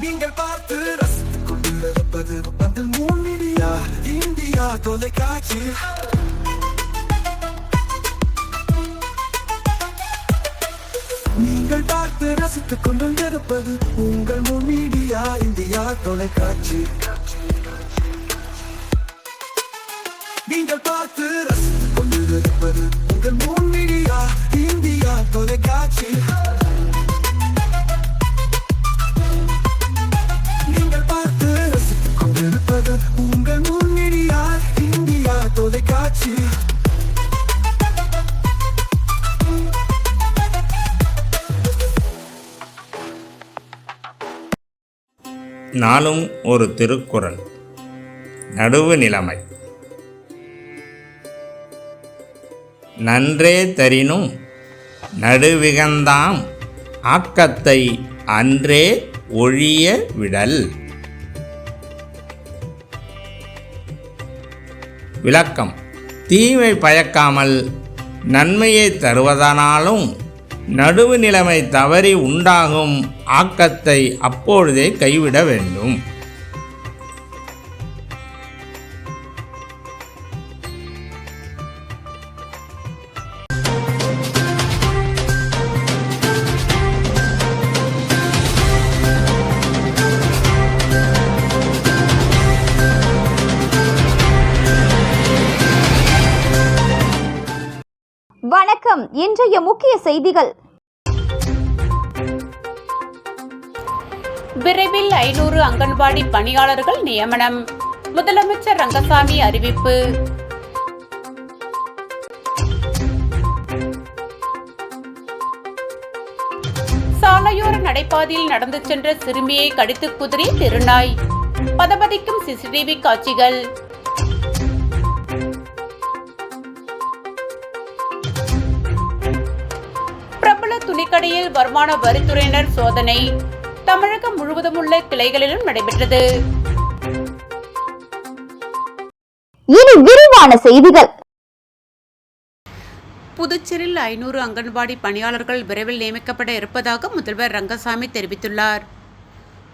நீங்கள் பார்த்து ரசித்துக் கொண்டிருப்பது பந்தல் மீடியா இந்தியா தொலைக்காட்சி. நீங்கள் பார்த்து ரசித்துக் கொண்டிருப்பது உங்கள் மீடியா இந்தியா தொலைக்காட்சி. நீங்கள் பார்த்து ரசித்துக் கொண்டிருப்பது உங்கள் மீடியா இந்தியா தொலைக்காட்சி. நீங்கள் பார்த்து ரசித்துக் கொண்டிருப்பது உங்கள் மீடியா இந்தியா தொலைக்காட்சி. நாளும் ஒரு திருக்குறள். நடுவு நிலைமை. நன்றே தரினும் நடுவிகந்தாம் ஆக்கத்தை அன்றே ஒழிய விடல். விளக்கம். தீமை பயக்காமல் நன்மையை தருவதனாலும் நடுவு நிலைமை தவறி உண்டாகும் ஆக்கத்தை அப்பொழுதே கைவிட வேண்டும். வணக்கம். இன்றைய முக்கிய செய்திகள். விரைவில் 500 அங்கன்வாடி பணியாளர்கள் நியமனம். முதலமைச்சர் ரங்கசாமி அறிவிப்பு. சாலையோர நடைபாதையில் நடந்து சென்ற சிறுமியை கடித்து குதறி திருநாய். பதபதிக்கும் சிசிடிவி காட்சிகள். பிரபல துணிக்கடையில் வருமான வரித்துறையினர் சோதனை. தமிழகம் முழுவதும் உள்ள கிளைகளிலும் நடைபெற்றது. இனி விரிவான செய்திகள். புதுச்சேரியில் 500 அங்கன்வாடி பணியாளர்கள் விரைவில் நியமிக்கப்பட இருப்பதாக முதல்வர் ரங்கசாமி தெரிவித்துள்ளார்.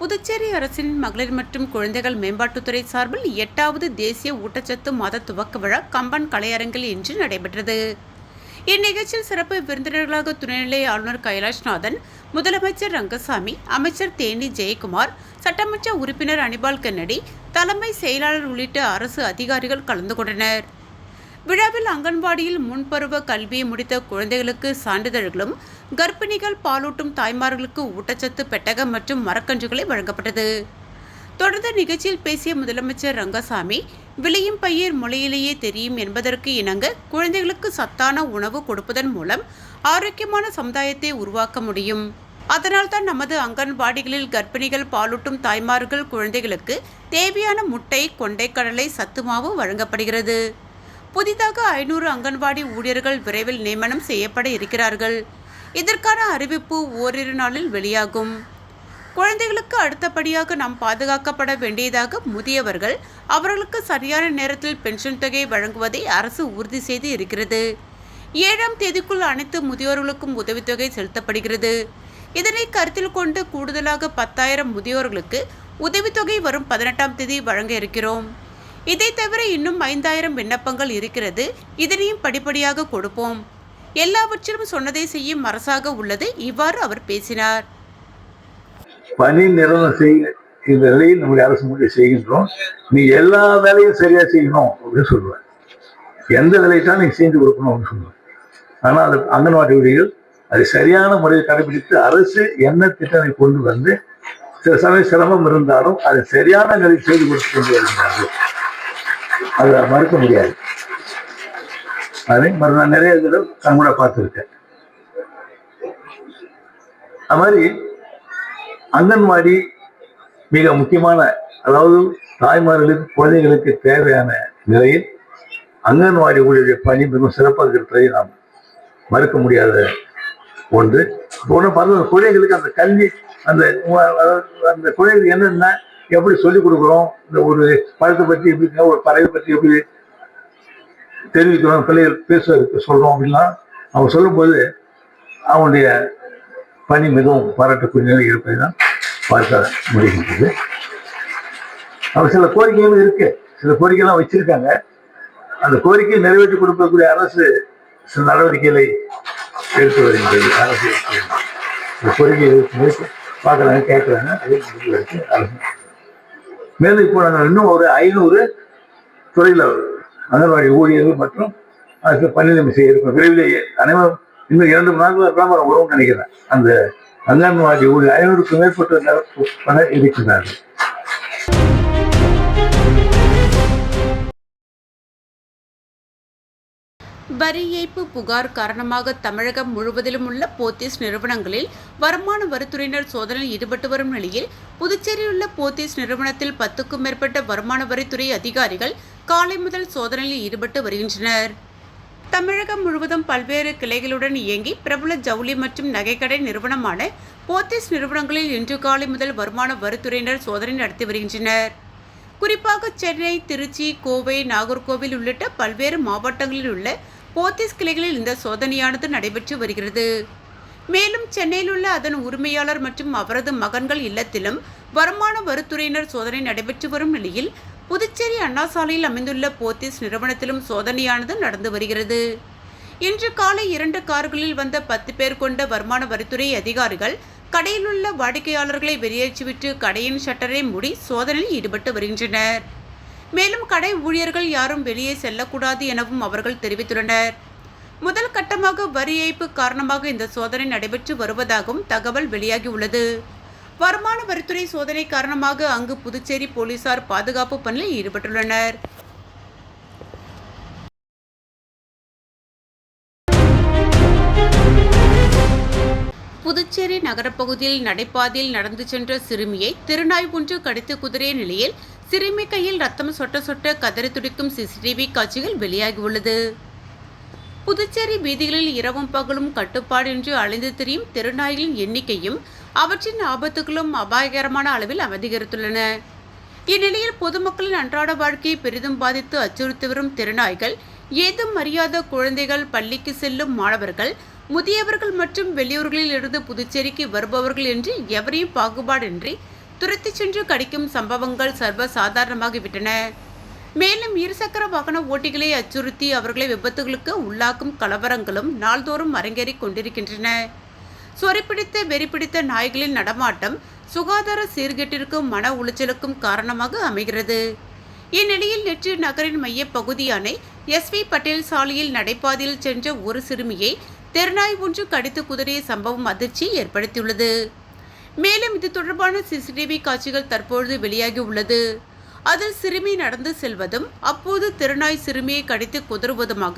புதுச்சேரி அரசின் மகளிர் மற்றும் குழந்தைகள் மேம்பாட்டுத்துறை சார்பில் 8வது தேசிய ஊட்டச்சத்து மாத துவக்க விழா கம்பன் கலையரங்கில் இன்று நடைபெற்றது. இந்நிகழ்ச்சியில் சிறப்பு விருந்தினர்களாக துணைநிலை ஆளுநர் கைலாஷ்நாதன், முதலமைச்சர் ரங்கசாமி, அமைச்சர் தேனி ஜெயக்குமார், சட்டமன்ற உறுப்பினர் அனிபால் கென்னடி, தலைமை செயலாளர் உள்ளிட்ட அரசு அதிகாரிகள் கலந்து கொண்டனர். விழாவில் அங்கன்வாடியில் முன்பருவ கல்வியை முடித்த குழந்தைகளுக்கு சான்றிதழ்களும், கர்ப்பிணிகள், பாலூட்டும் தாய்மார்களுக்கு ஊட்டச்சத்து பெட்டகம் மற்றும் மரக்கன்றுகளை வழங்கப்பட்டது. தொடர்ந்து நிகழ்ச்சியில் பேசிய முதலமைச்சர் ரங்கசாமி, விளையும் பயிர் முளையிலேயே தெரியும் என்பதற்கு இணங்க குழந்தைகளுக்கு சத்தான உணவு கொடுப்பதன் மூலம் ஆரோக்கியமான சமுதாயத்தை உருவாக்க முடியும். அதனால்தான் நமது அங்கன்வாடிகளில் கர்ப்பிணிகள், பாலூட்டும் தாய்மார்கள், குழந்தைகளுக்கு தேவையான முட்டை, கொண்டைக்கடலை, சத்து மாவு வழங்கப்படுகிறது. புதிதாக 500 அங்கன்வாடி ஊழியர்கள் விரைவில் நியமனம் செய்யப்பட இருக்கிறார்கள். இதற்கான அறிவிப்பு ஓரிரு நாளில் வெளியாகும். குழந்தைகளுக்கு அடுத்தபடியாக நாம் பாதுகாக்கப்பட வேண்டியதாக முதியவர்கள். அவர்களுக்கு சரியான நேரத்தில் பென்ஷன் தொகை வழங்குவதை அரசு உறுதி செய்து இருக்கிறது. 7ஆம் தேதிக்குள் அனைத்து முதியோர்களுக்கும் உதவித்தொகை செலுத்தப்படுகிறது. இதனை கருத்தில் கொண்டு கூடுதலாக 10,000 முதியோர்களுக்கு உதவித்தொகை வரும் 18ஆம் தேதி வழங்க இருக்கிறோம். இதை தவிர இன்னும் 5,000 விண்ணப்பங்கள் இருக்கிறது. இதனையும் படிப்படியாக கொடுப்போம். எல்லாவற்றிலும் சொன்னதை செய்யும் அரசாக உள்ளது. இவ்வாறு அவர் பேசினார். பணி நிறுவனம் செய்ய இந்த நிலையில் நம்முடைய அரசு முடிவு செய்கின்றோம். நீ எல்லா வேலையும் சரியா செய்யணும் அப்படின்னு சொல்லுவேன். எந்த வேலையை தான் நீங்க செஞ்சு கொடுக்கணும் அப்படின்னு சொல்லுவேன். ஆனால் அது அங்கன்வாடி ஊழியர்கள் அதை சரியான முறையை கடைபிடித்து அரசு என்ன திட்டத்தை கொண்டு வந்து சில சமயம் சிரமம் இருந்தாலும் அதை சரியான நிலையில் செய்து கொடுத்து கொண்டு வருகிறார்கள். அதை மறுக்க முடியாது. அதை நான் நிறைய தடவை கண்கூட பார்த்துருக்கேன். அது மாதிரி அங்கன்வாடி மிக முக்கியமான, அதாவது தாய்மார்களுக்கு, குழந்தைகளுக்கு தேவையான நிலையில் அங்கன்வாடி ஊழியருடைய பணி மிகவும் சிறப்பாக இருப்பதை நாம் மறுக்க முடியாத ஒன்று. ஒன்று பார்த்து குழந்தைகளுக்கு அந்த கல்வி, அந்த குழந்தைகளுக்கு என்னென்ன எப்படி சொல்லிக் கொடுக்குறோம், இந்த ஒரு பழத்தை பற்றி எப்படி, ஒரு பறவை பற்றி எப்படி தெரிவிக்கிறோம், பிள்ளைகள் பேச சொல்கிறோம் அப்படின்னா அவங்க சொல்லும்போது அவனுடைய பணி மிகவும் பாராட்டக்கூடிய நிலை இருப்பதை தான் பார்க்க முடிகின்றது. அவர் சில கோரிக்கைகளும் இருக்கு, சில கோரிக்கைலாம் வச்சிருக்காங்க. அந்த கோரிக்கையை நிறைவேற்றி கொடுக்கக்கூடிய அரசு சில நடவடிக்கைகளை எடுத்து வருகின்றது. அரசு இந்த கோரிக்கையை பார்க்குறாங்க, கேட்குறாங்க, அதே முடிவு அரசு. மேலும் இப்போ நாங்கள் இன்னும் ஒரு 500 துறையில் அங்கன்வாடி ஊழியர்கள் மற்றும் அதுக்கு பணி நியமனம் செய்ய இருக்கோம். விரைவிலேயே அனைவரும் இன்னும் 2 நாட்கள் விளம்பரம் வரும்னு நினைக்கிறேன். அந்த அங்கன்வாடி ஊழியர் 500க்கும் மேற்பட்ட இருக்கின்றார்கள். வரி ஏய்ப்பு புகார் காரணமாக தமிழகம் முழுவதிலும் உள்ள போத்தீஸ் நிறுவனங்களில் வருமான வரித்துறையினர் சோதனையில் ஈடுபட்டு வரும் நிலையில் புதுச்சேரியில் உள்ள போத்தீஸ் நிறுவனத்தில் 10க்கும் மேற்பட்ட வருமான வரித்துறை அதிகாரிகள் காலை முதல் சோதனையில் ஈடுபட்டு வருகின்றனர். தமிழகம் முழுவதும் பல்வேறு கிளைகளுடன் இயங்கி பிரபல ஜவுளி மற்றும் நகைக்கடை நிறுவனமான போத்தீஸ் நிறுவனங்களில் இன்று காலை முதல் வருமான வரித்துறையினர் சோதனை நடத்தி வருகின்றனர். குறிப்பாக சென்னை, திருச்சி, கோவை, நாகர்கோவில் உள்ளிட்ட பல்வேறு மாவட்டங்களில் உள்ள போத்தீஸ் கிளைகளில் இந்த சோதனையானது நடைபெற்று வருகிறது. மேலும் சென்னையில் உள்ள அதன் உரிமையாளர் மற்றும் அவரது மகன்கள் இல்லத்திலும் வருமான வரித்துறையினர் சோதனை நடைபெற்று வரும் நிலையில் புதுச்சேரி அண்ணா சாலையில் அமைந்துள்ள போத்தீஸ் நிறுவனத்திலும் சோதனையானது நடந்து வருகிறது. இன்று காலை 2 கார்களில் வந்த 10 பேர் கொண்ட வருமான வரித்துறை அதிகாரிகள் கடையில் உள்ள வாடிக்கையாளர்களை வெளியேற்றிவிட்டு கடையின் ஷட்டரை மூடி சோதனையில் ஈடுபட்டு வருகின்றனர். மேலும் கடை ஊழியர்கள் யாரும் வெளியே செல்லக்கூடாது எனவும் அவர்கள் தெரிவித்துள்ளனர். முதல் கட்டமாக வரி ஏய்ப்பு காரணமாக இந்த சோதனை நடைபெற்று வருவதாகவும் தகவல் வெளியாகியுள்ளது. வருமான வரித்துறை சோதனை காரணமாக அங்கு புதுச்சேரி போலீசார் பாதுகாப்பு பணியில் ஈடுபட்டுள்ளனர். புதுச்சேரி நகரப்பகுதியில் நடைபாதையில் நடந்து சென்ற சிறுமியை திருநாய் ஒன்று கடித்து குதறிய நிலையில் சிறுமி கையில் ரத்தம் சொட்ட சொட்ட கதறி துடிக்கும் சிசிடிவி காட்சிகள் வெளியாகியுள்ளது. புதுச்சேரி வீதிகளில் இரவும் பகலும் கட்டுப்பாடின்றி அலைந்து திரியும் திருநாய்களின் எண்ணிக்கையும் அவற்றின் ஆபத்துகளும் அபாயகரமான அளவில் அதிகரித்துள்ளன. இந்நிலையில் பொதுமக்களின் அன்றாட வாழ்க்கையை பெரிதும் பாதித்து அச்சுறுத்தி வரும் திருநாய்கள் ஏதும் அறியாத குழந்தைகள், பள்ளிக்கு செல்லும் மாணவர்கள், முதியவர்கள் மற்றும் வெளியூர்களில் இருந்து புதுச்சேரிக்கு வருபவர்கள் என்று எவரையும் பாகுபாடின்றி துரத்தி சென்று கடிக்கும் சம்பவங்கள் சர்வசாதாரணமாகிவிட்டன. மேலும் இருசக்கர வாகன ஓட்டிகளை அச்சுறுத்தி அவர்களை விபத்துகளுக்கு உள்ளாக்கும் கலவரங்களும் நாள்தோறும் அரங்கேறிக் கொண்டிருக்கின்றன. சொறிப்பிடித்த வெறிப்பிடித்த நாய்களின் நடமாட்டம் சுகாதார சீர்கேட்டிற்கும் மன உளைச்சலுக்கும் காரணமாக அமைகிறது. இந்நிலையில் நேற்று நகரின் மைய பகுதியான SV பட்டேல் சாலையில் நடைபாதையில் சென்ற ஒரு சிறுமியை தெருநாய் ஒன்று கடித்து குதறிய சம்பவம் அதிர்ச்சியை ஏற்படுத்தியுள்ளது. மேலும் இது தொடர்பான சிசிடிவி காட்சிகள் தற்பொழுது வெளியாகி உள்ளது. அதில் சிறுமி நடந்து செல்வதும் அப்போது தெருநாய் சிறுமியை கடித்து குதறுவதுமாக,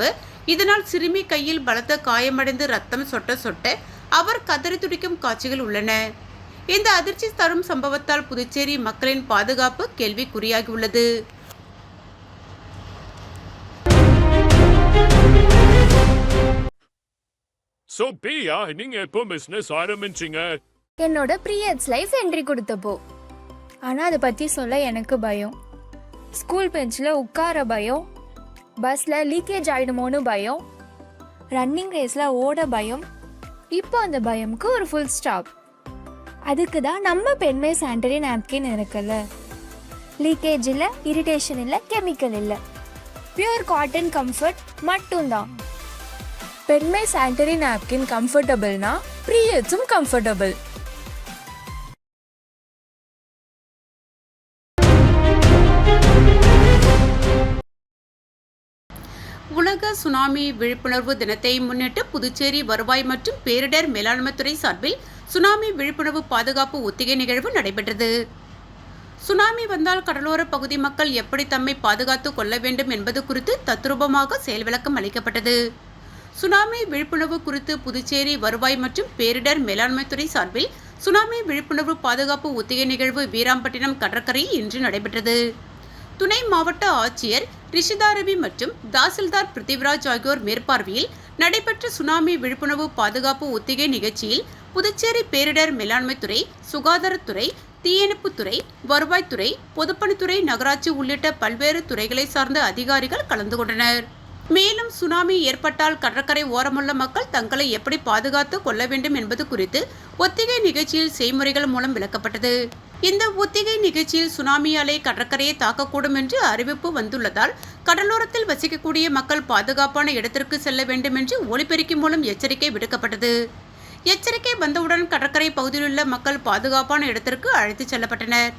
இதனால் சிறுமி கையில் பலத்த காயமடைந்து ரத்தம் சொட்ட சொட்ட அவர் கதறி துடிக்கும் காட்சிகள் உள்ளன. இந்த அதிர்ச்சி தரும் சம்பவத்தால் புதுச்சேரி மக்களின் பாதுகாப்பு கேள்விக்குறியாகியுள்ளது. So பிரியா, நீங்க எப்போ பிசினஸ் ஆரம்பிச்சீங்க? என்னோட பீரியட்ஸ் லைஃப் என்ட்ரி கொடுத்தப்போ. ஆனால் அதை பற்றி சொல்ல எனக்கு பயம். ஸ்கூல் பெஞ்சில் உட்கார பயம், பஸ்ஸில் லீக்கேஜ் ஆகிடுமோன்னு பயம், ரன்னிங் ரேஸில் ஓட பயம். இப்போ அந்த பயமுக்கு ஒரு ஃபுல் ஸ்டாப். அதுக்கு தான் நம்ம பெண்மை சானிட்டரி நாப்கின் இருக்குல்ல. லீக்கேஜ் இல்லை, இரிட்டேஷன் இல்லை, கெமிக்கல் இல்லை, பியூர் காட்டன் கம்ஃபர்ட் மட்டும்தான். பெண்மை சானிட்டரி நாப்கின் கம்ஃபர்டபுள்னா பீரியட்ஸும் கம்ஃபர்டபுள். உலக சுனாமி விழிப்புணர்வு தினத்தை முன்னிட்டு புதுச்சேரி வருவாய் மற்றும் பேரிடர் மேலாண்மைத்துறை சார்பில் சுனாமி விழிப்புணர்வு பாதுகாப்பு ஒத்திகை நிகழ்வு நடைபெற்றது. சுனாமி வந்தால் கடலோர பகுதி மக்கள் எப்படி தம்மை பாதுகாத்துக் கொள்ள வேண்டும் என்பது குறித்து தத்ரூபமாக செயல் விளக்கம் அளிக்கப்பட்டது. சுனாமி விழிப்புணர்வு குறித்து புதுச்சேரி வருவாய் மற்றும் பேரிடர் மேலாண்மைத்துறை சார்பில் சுனாமி விழிப்புணர்வு பாதுகாப்பு ஒத்திகை நிகழ்வு வீராம்பட்டினம் கடற்கரையில் இன்று நடைபெற்றது. துணை மாவட்ட ஆட்சியர் ரிஷிதா ரவி மற்றும் தாசில்தார் பிருத்திவிராஜ் ஆகியோர் மேற்பார்வையில் நடைபெற்ற சுனாமி விழிப்புணர்வு பாதுகாப்பு ஒத்திகை நிகழ்ச்சியில் புதுச்சேரி பேரிடர் மேலாண்மைத்துறை, சுகாதாரத்துறை, தீயணைப்புத்துறை, வருவாய்த்துறை, பொதுப்பணித்துறை, நகராட்சி உள்ளிட்ட பல்வேறு துறைகளை சார்ந்த அதிகாரிகள் கலந்து கொண்டனர். மேலும் சுனாமி ஏற்பட்டால் கடற்கரை ஓரமுள்ள மக்கள் தங்களை எப்படி பாதுகாத்து கொள்ள வேண்டும் என்பது குறித்து ஒத்திகை நிகழ்ச்சியில் செய்முறைகள் மூலம் விளக்கப்பட்டது. இந்த ஒத்திகை நிகழ்ச்சியில் சுனாமி அலை கடற்கரையை தாக்கக்கூடும் என்று அறிவிப்பு வந்துள்ளதால் கடலோரத்தில் வசிக்கக்கூடிய மக்கள் பாதுகாப்பான இடத்திற்கு செல்ல வேண்டும் என்று ஒலிபெருக்கி மூலம் எச்சரிக்கை விடுக்கப்பட்டது. எச்சரிக்கை வந்தவுடன் கடற்கரை பகுதியிலுள்ள மக்கள் பாதுகாப்பான இடத்திற்கு அழைத்துச் செல்லப்பட்டனர்.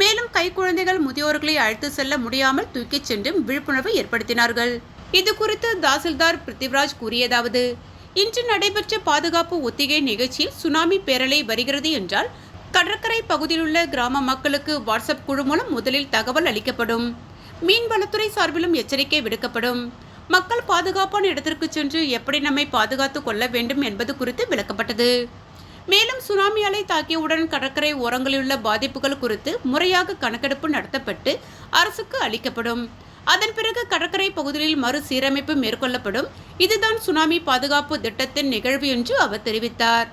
மேலும் கைக்குழந்தைகள் முதியோர்களை அழைத்து செல்ல முடியாமல் தூக்கிச் சென்று விழிப்புணர்வு ஏற்படுத்தினார்கள். இது குறித்து தாசில்தார் பிருத்திவிராஜ் கூறியதாவது: இன்று நடைபெற்ற பாதுகாப்பு ஒத்திகை நிகழ்ச்சியில் சுனாமி பேரலை வருகிறது என்றால் கடற்கரை பகுதியிலுள்ள கிராம மக்களுக்கு வாட்ஸ்அப் குழு மூலம் முதலில் தகவல் அளிக்கப்படும். மீன்வளத்துறை சார்பிலும் எச்சரிக்கை விடுக்கப்படும். மக்கள் பாதுகாப்பான இடத்திற்கு சென்று எப்படி நம்மை பாதுகாத்து கொள்ள வேண்டும் என்பது குறித்து விளக்கப்பட்டது. மேலும் சுனாமி அலை தாக்கியவுடன் கடற்கரை ஓரங்களிலுள்ள பாதிப்புகள் குறித்து முறையாக கணக்கெடுப்பு நடத்தப்பட்டு அரசுக்கு அளிக்கப்படும். அதன் பிறகு கடற்கரை பகுதிகளில் மறுசீரமைப்பு மேற்கொள்ளப்படும். இதுதான் சுனாமி பாதுகாப்பு திட்டத்தின் நிகழ்வு என்று அவர் தெரிவித்தார்.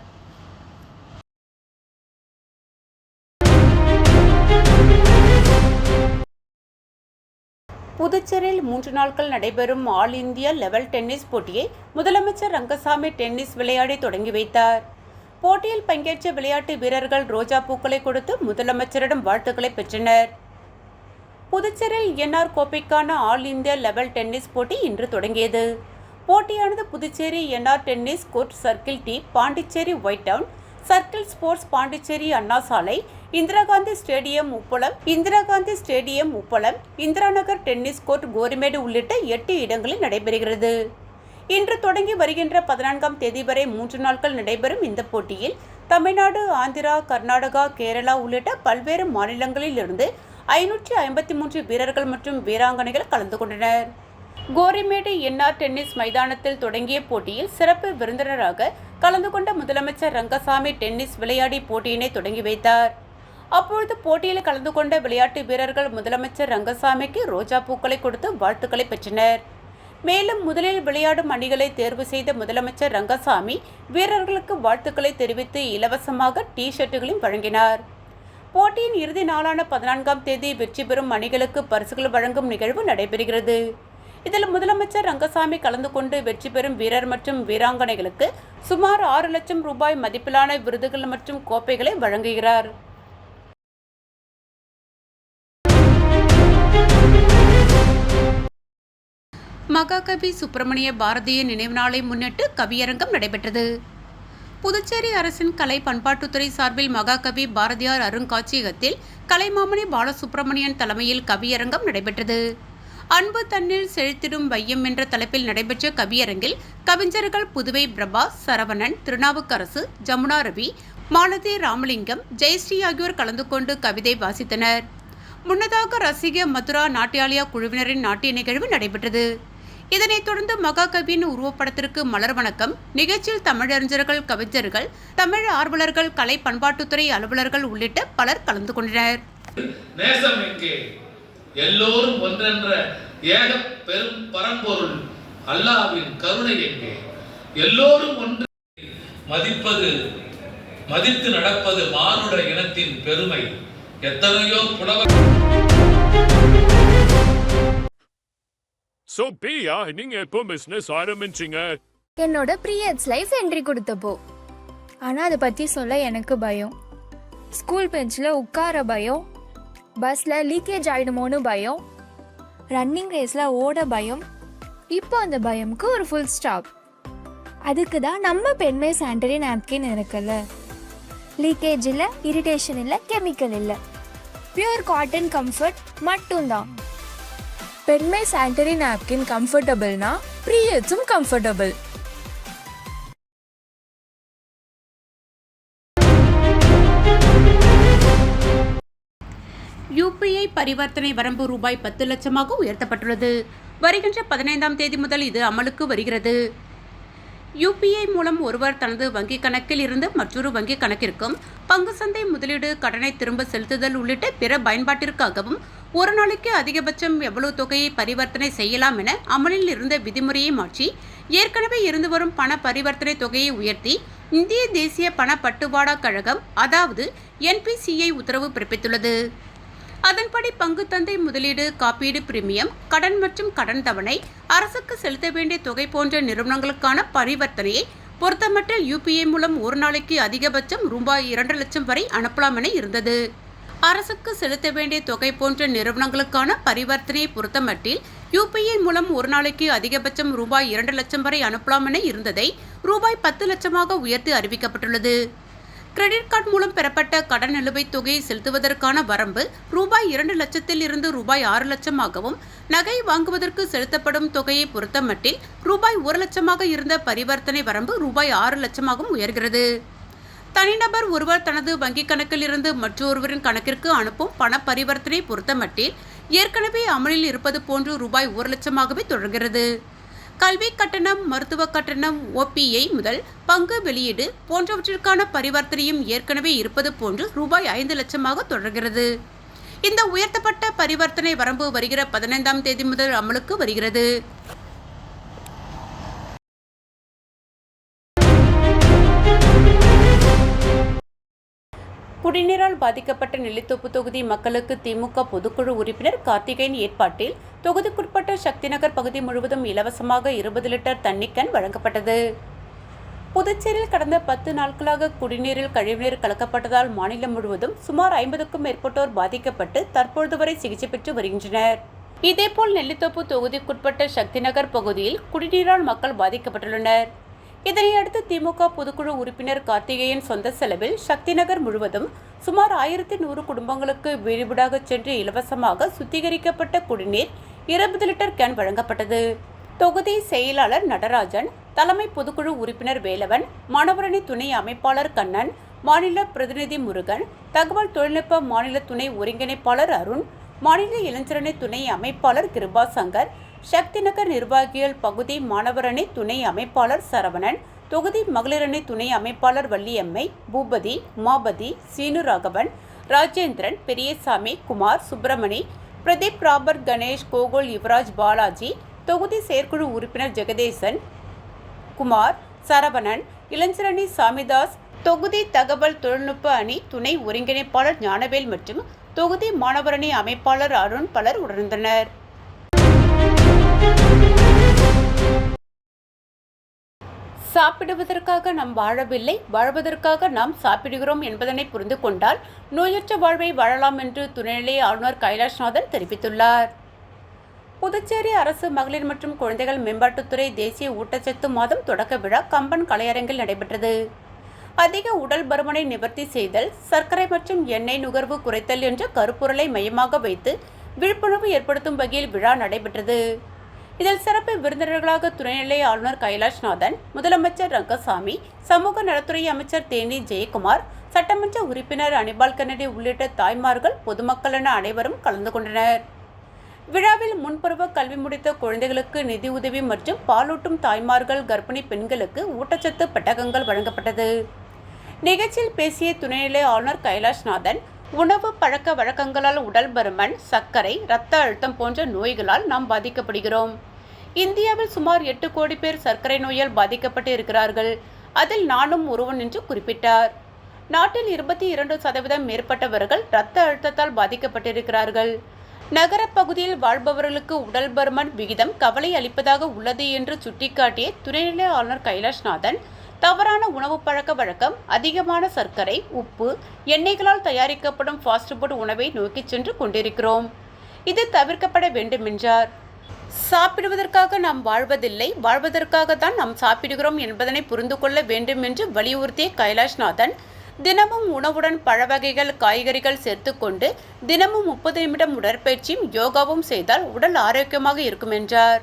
புதுச்சேரியில் 3 நாட்கள் நடைபெறும் ஆல் இந்தியா லெவல் டென்னிஸ் போட்டியை முதலமைச்சர் ரங்கசாமி டென்னிஸ் விளையாடி தொடங்கி வைத்தார். போட்டியில் பங்கேற்ற விளையாட்டு வீரர்கள் ரோஜா பூக்களை கொடுத்து முதலமைச்சரிடம் வாழ்த்துக்களை பெற்றனர். புதுச்சேரியில் என்ஆர் கோப்பைக்கான ஆல் இந்தியா லெவல் டென்னிஸ் போட்டி இன்று தொடங்கியது. போட்டியானது Puducherry NR tennis court, circle T, Pondicherry white town, circle sports, Pondicherry Anna சாலை, Indira Gandhi stadium Uppalam, Indira Nagar tennis court, Gorimedu உள்ளிட்ட 8 இடங்களில் நடைபெறுகிறது. இன்று தொடங்கி வருகின்ற 14ஆம் தேதி வரை 3 நாட்கள் நடைபெறும் இந்த போட்டியில் தமிழ்நாடு, ஆந்திரா, கர்நாடகா, கேரளா உள்ளிட்ட பல்வேறு மாநிலங்களில் இருந்து 553 வீரர்கள் மற்றும் வீராங்கனைகள் கலந்து கொண்டனர். கோரிமேடு என்ஆர் டென்னிஸ் மைதானத்தில் தொடங்கிய போட்டியில் சிறப்பு விருந்தினராக கலந்து கொண்ட முதலமைச்சர் ரங்கசாமி டென்னிஸ் விளையாடி போட்டியினை தொடங்கி வைத்தார். அப்பொழுது போட்டியில் கலந்து கொண்ட விளையாட்டு வீரர்கள் முதலமைச்சர் ரங்கசாமிக்கு ரோஜா பூக்களை கொடுத்து வாழ்த்துக்களை பெற்றனர். மேலும் முதலில் விளையாடும் அணிகளை தேர்வு செய்த முதலமைச்சர் ரங்கசாமி வீரர்களுக்கு வாழ்த்துக்களை தெரிவித்து இலவசமாக டி-ஷர்ட்டுகளையும் வழங்கினார். போட்டியின் இறுதி நாளான 14ஆம் தேதி வெற்றி பெறும் அணிகளுக்கு பரிசுகள் வழங்கும் நிகழ்வு நடைபெறுகிறது. இதில் முதலமைச்சர் ரங்கசாமி கலந்து கொண்டு வெற்றி பெறும் வீரர் மற்றும் வீராங்கனைகளுக்கு சுமார் 6 லட்சம் ரூபாய் மதிப்பிலான விருதுகள் மற்றும் கோப்பைகளை வழங்குகிறார். மகாகவி சுப்பிரமணிய பாரதிய நினைவு நாளை முன்னிட்டு கவியரங்கம் நடைபெற்றது. புதுச்சேரி அரசின் கலை பண்பாட்டுத்துறை சார்பில் மகாகவி பாரதியார் அருங்காட்சியகத்தில் கலைமாமணி பாலசுப்பிரமணியன் தலைமையில் கவியரங்கம் நடைபெற்றது. அன்பு தன்னில் செழித்திடும் வையம் என்ற தலைப்பில் நடைபெற்ற கவியரங்கில் கவிஞர்கள் புதுவை பிரபா, சரவணன், திருநாவுக்கரசு, ஜமுனா ரவி, மாலதி ராமலிங்கம், ஜெயஸ்ரீ ஆகியோர் கலந்து கொண்டு கவிதை வாசித்தனர். முன்னதாக ரசிக மதுரா நாட்டியாலயா குழுவினரின் நாட்டிய நிகழ்வு நடைபெற்றது. இதனைத் தொடர்ந்து மகாகவியின் உருவப்படத்திற்கு மலர் வணக்கம் நிகழ்ச்சியில் தமிழறிஞர்கள், கவிஞர்கள், தமிழ் ஆர்வலர்கள், கலை பண்பாட்டுத்துறை அலுவலர்கள் உள்ளிட்ட பலர் கலந்து கொண்டனர். நேசம் எங்கே? எல்லோரும் ஒன்றென்ற ஏக பெரும் பரம்பொருள் அல்லாஹ்வின் கருணை எங்கே? எல்லோரும் ஒன்று மதிப்பது, மதித்து நடப்பது மானுட இனத்தின் பெருமை. எத்தனையோ புலவர். So பிரியா, நீங்க எப்போ பிசினஸ் ஆரம்பிச்சீங்க? என்னோட பீரியட்ஸ் லைஃப் என்ட்ரி கொடுத்தப்போ. ஆனால் அதை பற்றி சொல்ல எனக்கு பயம். ஸ்கூல் பெஞ்சில் உட்கார பயம், பஸ்ஸில் லீக்கேஜ் ஆகிடுமோன்னு பயம், ரன்னிங் ரேஸில் ஓட பயம். இப்போ அந்த பயமுக்கு ஒரு ஃபுல் ஸ்டாப். அதுக்கு தான் நம்ம பெண்மை சானிட்டரி நாப்கின் இருக்குல்ல. லீக்கேஜ் இல்லை, இரிட்டேஷன் இல்லை, கெமிக்கல் இல்லை, பியூர் காட்டன் கம்ஃபர்ட் மட்டும்தான். பெண்மை சானிட்டரி நாப்கின் கம்ஃபர்டபுள்னா பீரியட்ஸும் கம்ஃபர்டபுள். யூபிஐ பரிவர்த்தனை வரம்பு ரூபாய் 10 லட்சமாக உயர்த்தப்பட்டுள்ளது. வருகின்ற 15ஆம் தேதி முதல் இது அமலுக்கு வருகிறது. யூபிஐ மூலம் ஒருவர் தனது வங்கிக் கணக்கில் இருந்து மற்றொரு வங்கிக் கணக்கிற்கும் பங்கு சந்தை முதலீடு, கடனை திரும்ப செலுத்துதல் உள்ளிட்ட பிற பயன்பாட்டிற்காகவும் ஒரு நாளைக்கு அதிகபட்சம் எவ்வளவு தொகையை பரிவர்த்தனை செய்யலாம் என அமலில் இருந்த விதிமுறையை மாற்றி ஏற்கனவே இருந்து வரும் பண பரிவர்த்தனை தொகையை உயர்த்தி இந்திய தேசிய பண பட்டுவாடா கழகம் அதாவது NPCI உத்தரவு பிறப்பித்துள்ளது. அதன்படி பங்கு தந்தை முதலீடு, காப்பீடு பிரீமியம், கடன் மற்றும் கடன் தவணை, அரசுக்கு செலுத்த வேண்டிய தொகை போன்ற நிறுவனங்களுக்கான பரிவர்த்தனையை பொறுத்தமட்டில் UPI மூலம் ஒரு நாளைக்கு அதிகபட்சம் ரூபாய் 2 லட்சம் வரை அனுப்பலாம் என இருந்தது. அரசுக்கு செலுத்த வேண்டிய தொகை போன்ற நிறுவனங்களுக்கான பரிவர்த்தனையை பொறுத்தமட்டில் UPI மூலம் ஒரு நாளைக்கு அதிகபட்சம் ரூபாய் 2 லட்சம் வரை அனுப்பலாம் என இருந்ததை ரூபாய் 10 லட்சமாக உயர்த்தி அறிவிக்கப்பட்டுள்ளது. கிரெடிட் கார்டு மூலம் பெறப்பட்ட கடன் நிலுவைத் தொகையை செலுத்துவதற்கான வரம்பு ரூபாய் 2 லட்சத்தில் இருந்து ரூபாய் 6 லட்சமாகவும், நகை வாங்குவதற்கு செலுத்தப்படும் தொகையை பொறுத்தமட்டில் ரூபாய் 1 லட்சமாக இருந்த பரிவர்த்தனை வரம்பு ரூபாய் 6 லட்சமாகவும் உயர்கிறது. தனிநபர் ஒருவர் தனது வங்கிக் கணக்கில் இருந்து மற்றொருவரின் கணக்கிற்கு அனுப்பும் பண பரிவர்த்தனை பொறுத்தமட்டில் ஏற்கனவே அமலில் இருப்பது போன்று ரூபாய் 1 லட்சமாகவே தொடர்கிறது. கல்வி கட்டணம், மருத்துவ கட்டணம், OPI முதல் பங்கு வெளியீடு போன்றவற்றிற்கான பரிவர்த்தனையும் ஏற்கனவே இருப்பது போன்று ரூபாய் 5 லட்சமாக தொடர்கிறது. இந்த உயர்த்தப்பட்ட பரிவர்த்தனை வரம்பு வருகிற 15ஆம் தேதி முதல் அமலுக்கு வருகிறது. குடிநீரால் பாதிக்கப்பட்ட நெல்லித்தோப்பு தொகுதி மக்களுக்கு திமுக பொதுக்குழு உறுப்பினர் கார்த்திகேயன் ஏற்பாட்டில் தொகுதிக்குட்பட்ட சக்திநகர் பகுதி முழுவதும் இலவசமாக 20 லிட்டர் தண்ணீர் கேன் வழங்கப்பட்டது. புதுச்சேரியில் கடந்த 10 நாட்களாக குடிநீரில் கழிவுநீர் கலக்கப்பட்டதால் மாநிலம் முழுவதும் சுமார் 50க்கும் மேற்பட்டோர் பாதிக்கப்பட்டு தற்பொழுது வரை சிகிச்சை பெற்று வருகின்றனர். இதேபோல் நெல்லித்தோப்பு தொகுதிக்குட்பட்ட சக்திநகர் பகுதியில் குடிநீரால் மக்கள் பாதிக்கப்பட்டுள்ளனர். இதனையடுத்து திமுக பொதுக்குழு உறுப்பினர் கார்த்திகேயன் சொந்த செலவில் சக்திநகர் முழுவதும் சுமார் 1100 குடும்பங்களுக்கு வீடு வீடாக சென்று இலவசமாக சுத்திகரிக்கப்பட்ட குடிநீர் 20 லிட்டர் கேன் வழங்கப்பட்டது. தொகுதி செயலாளர் நடராஜன், தலைமை பொதுக்குழு உறுப்பினர் வேலவன், மாணவரணி துணை அமைப்பாளர் கண்ணன், மாநில பிரதிநிதி முருகன், தகவல் தொழில்நுட்ப மாநில துணை ஒருங்கிணைப்பாளர் அருண், மாநில இளைஞரணி துணை அமைப்பாளர் கிருபா சங்கர், சக்திநகர் நிர்வாகிகள் பகுதி மாணவரணி துணை அமைப்பாளர் சரவணன், தொகுதி மகளிரணி துணை அமைப்பாளர் வள்ளியம்மை, பூபதி, உமாபதி, சீனு ராகவன், ராஜேந்திரன், பெரியசாமி, குமார், சுப்பிரமணி, பிரதீப், ராபர்ட், கணேஷ், கோகுல், யுவராஜ், பாலாஜி, தொகுதி செயற்குழு உறுப்பினர் ஜெகதேசன், குமார், சரவணன், இளைஞரணி சாமிதாஸ், தொகுதி தகவல் தொழில்நுட்ப அணி துணை ஒருங்கிணைப்பாளர் ஞானவேல் மற்றும் தொகுதி மாணவரணி அமைப்பாளர் அருண் பலர் உணர்ந்தனர். சாப்பிடுவதற்காக நாம் வாழவில்லை, வாழ்வதற்காக நாம் சாப்பிடுகிறோம் என்பதனை புரிந்து கொண்டால் நோயற்ற வாழ்வை வாழலாம் என்று துணைநிலை ஆளுநர் கைலாஷ்நாதன் தெரிவித்துள்ளார். புதுச்சேரி அரசு மகளிர் மற்றும் குழந்தைகள் மேம்பாட்டுத்துறை தேசிய ஊட்டச்சத்து மாதம் தொடக்க விழா கம்பன் கலையரங்கில் நடைபெற்றது. அதிக உடல் பருமனை நிவர்த்தி செய்தல், சர்க்கரை மற்றும் எண்ணெய் நுகர்வு குறைத்தல் என்ற கருப்பொருளை மையமாக வைத்து விழிப்புணர்வு ஏற்படுத்தும் வகையில் விழா நடைபெற்றது. இதில் சிறப்பு விருந்தினர்களாக துணைநிலை ஆளுநர் கைலாஷ்நாதன், முதலமைச்சர் ரங்கசாமி, சமூக நலத்துறை அமைச்சர் தேனி ஜெயக்குமார், சட்டமன்ற உறுப்பினர் அனிபால் கென்னடி உள்ளிட்ட தாய்மார்கள், பொதுமக்கள் என அனைவரும் கலந்து கொண்டனர். விழாவில் முன்பருவ கல்வி முடித்த குழந்தைகளுக்கு நிதி உதவி மற்றும் பாலூட்டும் தாய்மார்கள், கர்ப்பிணி பெண்களுக்கு ஊட்டச்சத்து பெட்டகங்கள் வழங்கப்பட்டது. நிகழ்ச்சியில் பேசிய துணைநிலை ஆளுநர் கைலாஷ்நாதன், உணவு பழக்க வழக்கங்களால் உடல் பருமன், சர்க்கரை, இரத்த அழுத்தம் போன்ற நோய்களால் நாம் பாதிக்கப்படுகிறோம். இந்தியாவில் சுமார் 8 கோடி பேர் சர்க்கரை நோயால் பாதிக்கப்பட்டு இருக்கிறார்கள். அதில் நானும் ஒருவன் என்று குறிப்பிட்டார். நாட்டில் 22% மேற்பட்டவர்கள் இரத்த அழுத்தத்தால் பாதிக்கப்பட்டிருக்கிறார்கள். நகர பகுதியில் வாழ்பவர்களுக்கு உடல் பருமன் விகிதம் கவலை அளிப்பதாக உள்ளது என்று சுட்டிக்காட்டிய துணைநிலை ஆளுநர் கைலாஷ்நாதன், தவறான உணவு பழக்க வழக்கம், அதிகமான சர்க்கரை, உப்பு, எண்ணெய்களால் தயாரிக்கப்படும் ஃபாஸ்ட் ஃபுட் உணவை நோக்கி சென்று கொண்டிருக்கிறோம். இது தவிர்க்கப்பட வேண்டும் என்றார். சாப்பிடுவதற்காக நாம் வாழ்வதில்லை, வாழ்வதற்காக தான் நாம் சாப்பிடுகிறோம் என்பதனை புரிந்து கொள்ள வேண்டும் என்று வலியுறுத்திய கைலாஷ்நாதன், தினமும் உணவுடன் பழ வகைகள், காய்கறிகள் சேர்த்துக்கொண்டு தினமும் 30 நிமிடம் உடற்பயிற்சியும் யோகாவும் செய்தால் உடல் ஆரோக்கியமாக இருக்கும் என்றார்.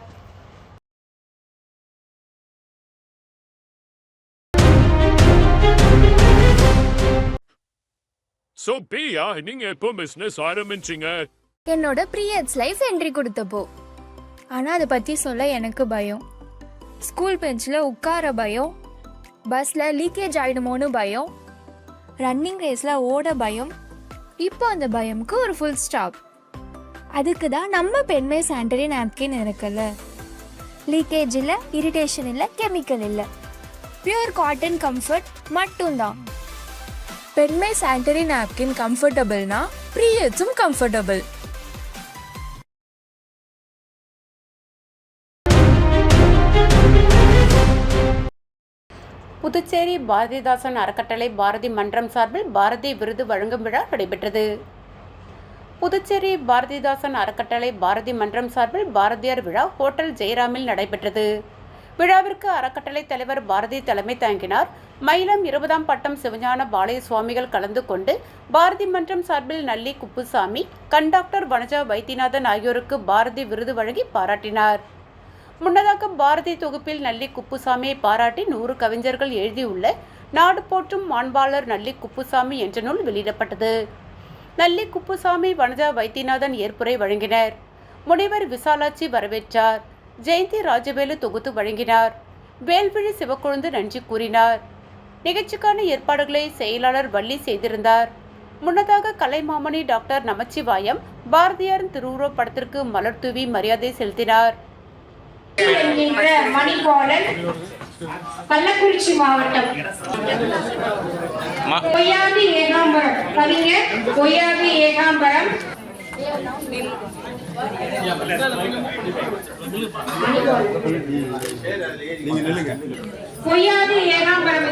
So, Pia, நீங்க எப்போ பிசினஸ் ஆரம்பிச்சீங்க? என்னோட ப்ரீயட்ஸ் லைஃப் என்ட்ரி கொடுத்தப்போ. ஆனால் அதை பற்றி சொல்ல எனக்கு பயம். ஸ்கூல் பெஞ்சில் உட்கார பயம், பஸ்ஸில் லீக்கேஜ் ஆகிடுமோன்னு பயம், ரன்னிங் ரேஸில் ஓட பயம். இப்போ அந்த பயமுக்கு ஒரு ஃபுல் ஸ்டாப். அதுக்கு தான் நம்ம பெண்மை சானிட்டரி நாப்கின் இருக்குல்ல. லீக்கேஜ் இல்லை, இரிட்டேஷன் இல்லை, கெமிக்கல் இல்லை, பியூர் காட்டன் கம்ஃபர்ட் மட்டும்தான். பெண்மை சானிட்டரி நாப்கின் கம்ஃபர்டபுள்னா பீரியட்ஸும் கம்ஃபர்டபுள். புதுச்சேரி பாரதிதாசன் அறக்கட்டளை பாரதி மன்றம் சார்பில் பாரதி விருது வழங்கும் விழா நடைபெற்றது. புதுச்சேரி பாரதிதாசன் அறக்கட்டளை பாரதி மன்றம் சார்பில் பாரதியார் விழா ஹோட்டல் ஜெயராமில் நடைபெற்றது. விழாவிற்கு அறக்கட்டளை தலைவர் பாரதி தலைமை தாங்கினார். மயிலம் 20ஆம் பட்டம் சிவஞான பாளைய சுவாமிகள் கலந்து கொண்டு பாரதி மன்றம் சார்பில் நல்லி குப்புசாமி, கண்டாக்டர் வனஜா வைத்தியநாதன் ஆகியோருக்கு பாரதி விருது வழங்கி பாராட்டினார். முன்னதாக பாரதி தொகுப்பில் நல்லி குப்புசாமியை பாராட்டி 100 கவிஞர்கள் எழுதியுள்ள நாடு போற்றும் மாண்பாளர் நல்லி குப்புசாமி என்ற நூல் வெளியிடப்பட்டது. நல்லி குப்புசாமி, வனஜா வைத்தியநாதன் ஏற்புரை வழங்கினர். முனைவர் விசாலாட்சி வரவேற்றார். ஜெயந்தி ராஜவேலு தொகுத்து வழங்கினார். வேல்விழி சிவக்கொழுந்து நன்றி கூறினார். நிகழ்ச்சிக்கான ஏற்பாடுகளை செயலாளர் வள்ளி செய்திருந்தார். முன்னதாக கலைமாமணி டாக்டர் நமச்சிவாயம் பாரதியாரின் திருவுருவப் படத்திற்கு மலர் தூவி மரியாதை செலுத்தினார். மணிபாலன், கள்ளக்குறிச்சி மாவட்டம். பொய்யாதி ஏகாம்பரம் கவிஞர், பொய்யாதி ஏகாம்பரம். பொய்யாதி ஏகாம்பரம்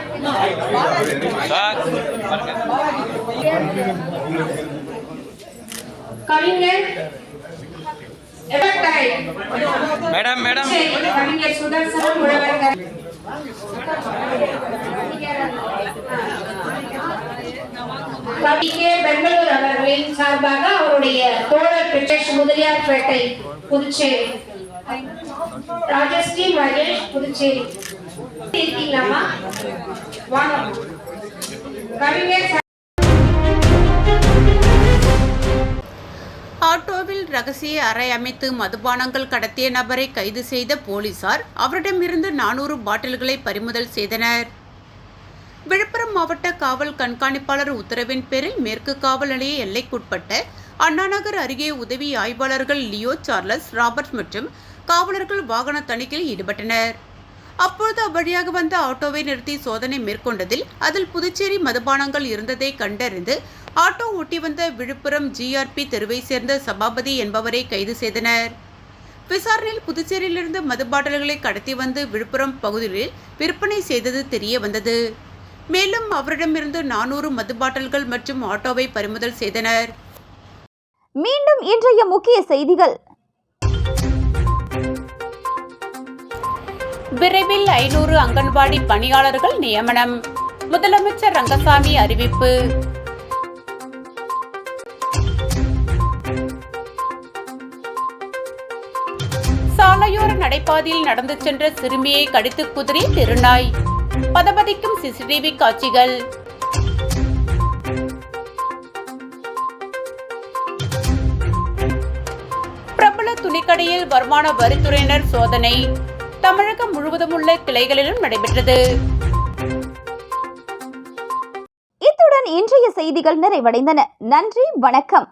கவிஞர் கவிஞர் சுதர்சனம் உழவர்கள். பெங்களூர் அவர்களின் சார்பாக அவருடைய தோழர் பிரதேஷ் முதலியார்பேட்டை புதுச்சேரி, ராஜஸ்ரீ மகேஷ் புதுச்சேரி இருக்கீங்களாமா? கவிஞர் ஆட்டோவில் ரகசிய அறை அமைத்து மதுபானங்கள் கடத்திய நபரை கைது செய்த போலீசார் அவரிடமிருந்து 400 பாட்டில்களை பறிமுதல் செய்தனர். விழுப்புரம் மாவட்ட காவல் கண்காணிப்பாளர் உத்தரவின் பேரில் மேற்கு காவல் நிலைய எல்லைக்குட்பட்ட அண்ணாநகர் அருகே உதவி ஆய்வாளர்கள் லியோ, சார்லஸ், ராபர்ட் மற்றும் காவலர்கள் வாகன தணிக்கையில் ஈடுபட்டனர். அப்பொழுது அவ்வழியாக வந்த ஆட்டோவை நிறுத்தி சோதனை மேற்கொண்டதில் அதில் புதுச்சேரி மதுபானங்கள் இருந்ததை கண்டறிந்து ஆட்டோ ஓட்டி வந்த விழுப்புரம் GRP தெருவை சேர்ந்த சபாபதி என்பவரை கைது செய்தனர். விசாரணையில் புதுச்சேரியிலிருந்து மது பாட்டில்களை கடத்தி வந்து விழுப்புரம் பகுதியில் விற்பனை செய்தது தெரிய வந்தது. மேலும் அவரிடமிருந்து 400 மது பாட்டில்கள் மற்றும் ஆட்டோவை பறிமுதல் செய்தனர். மீண்டும் இன்றைய முக்கிய செய்திகள். விரைவில் 500 அங்கன்வாடி பணியாளர்கள் நியமனம். முதலமைச்சர் ரங்கசாமி அறிவிப்பு. சாலையோர நடைபாதையில் நடந்து சென்ற சிறுமியை கடித்து குதறிய திருநாய். பதபதிக்கும் CCTV காட்சிகள். பிரபல துணிக்கடையில் வருமான வரித்துறையினர் சோதனை. தமிழகம் முழுவதும் உள்ள கிளைகளிலும் நடைபெற்றது. இத்துடன் இன்றைய செய்திகள் நிறைவடைந்தன. நன்றி, வணக்கம்.